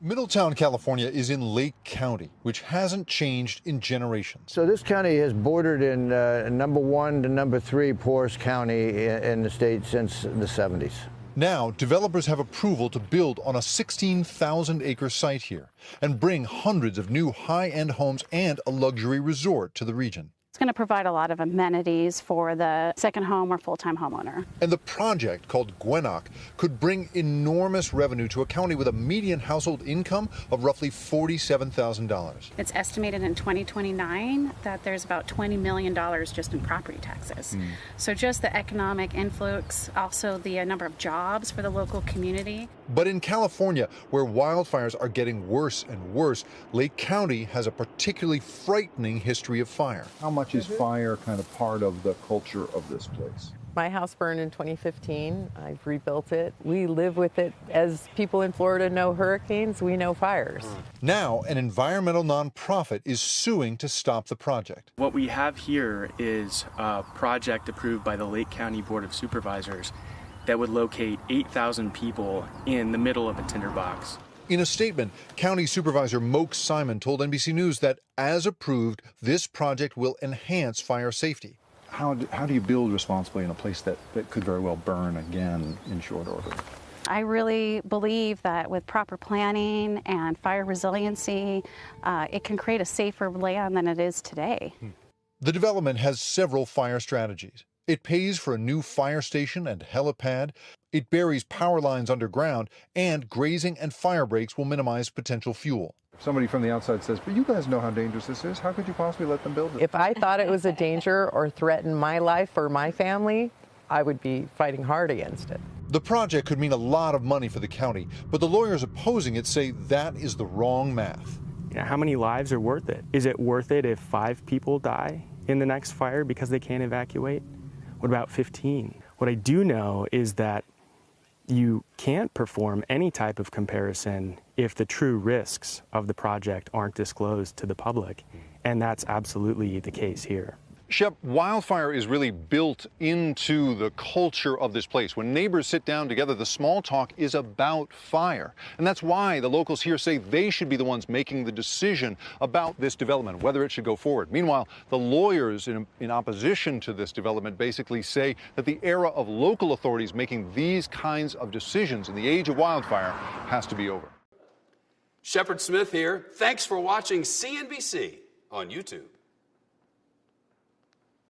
Middletown, California is in Lake County, which hasn't changed in generations. So this county has bordered in number 1 to number 3 poorest county in the state since the 70s. Now, developers have approval to build on a 16,000-acre site here and bring hundreds of new high-end homes and a luxury resort to the region. It's going to provide a lot of amenities for the second home or full-time homeowner. And the project, called Gwinnett, could bring enormous revenue to a county with a median household income of roughly $47,000. It's estimated in 2029 that there's about $20 million just in property taxes. So just the economic influx, also the number of jobs for the local community. But in California, where wildfires are getting worse and worse, Lake County has a particularly frightening history of fire. How much is fire kind of part of the culture of this place? My house burned in 2015. I've rebuilt it. We live with it. As people in Florida know hurricanes, we know fires. Now, an environmental nonprofit is suing to stop the project. What we have here is a project approved by the Lake County Board of Supervisors that would locate 8,000 people in the middle of a tinderbox. In a statement, County Supervisor Moke Simon told NBC News that, as approved, this project will enhance fire safety. How do you build responsibly in a place that could very well burn again in short order? I really believe that with proper planning and fire resiliency, it can create a safer land than it is today. The development has several fire strategies. It pays for a new fire station and helipad. It buries power lines underground, and grazing and fire breaks will minimize potential fuel. Somebody from the outside says, but you guys know how dangerous this is. How could you possibly let them build it? If I thought it was a danger or threatened my life or my family, I would be fighting hard against it. The project could mean a lot of money for the county, but the lawyers opposing it say that is the wrong math. How many lives are worth it? Is it worth it if 5 people die in the next fire because they can't evacuate? What about 15? What I do know is that you can't perform any type of comparison if the true risks of the project aren't disclosed to the public, and that's absolutely the case here. Shep, wildfire is really built into the culture of this place. When neighbors sit down together, the small talk is about fire. And that's why the locals here say they should be the ones making the decision about this development, whether it should go forward. Meanwhile, the lawyers in opposition to this development basically say that the era of local authorities making these kinds of decisions in the age of wildfire has to be over. Shepard Smith here. Thanks for watching CNBC on YouTube.